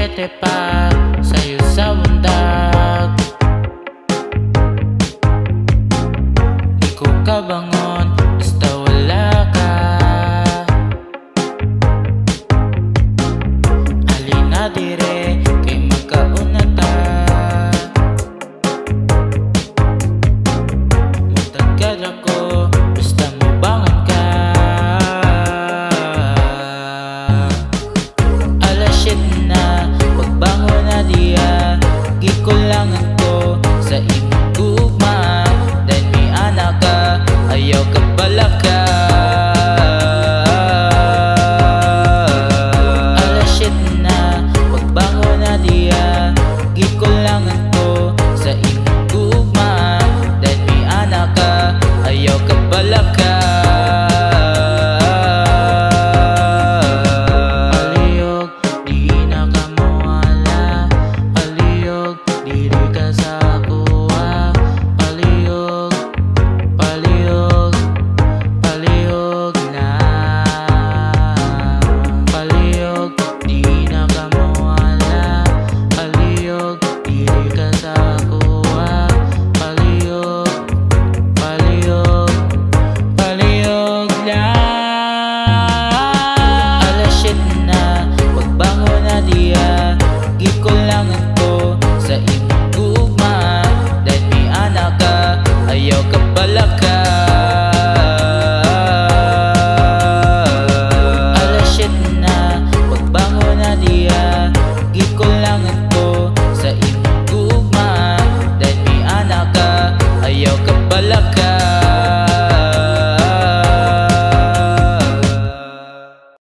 7 pa sa'yo sa bundag. Di ko kabangon basta wala ka. Alina dire kay magkauna ta. Mutagad ako basta mubangon ka. Alas 7 na pagbangon na diya, gikulangan ko sa imong gugma. Dan may anak ka, ayaw ka pala ka. Alas 7 na pagbangon na diya, gikulangan ko sa imong gugma. Dan may anak ka, ayaw ka pala ka. Pagbangon na diya, gikulangan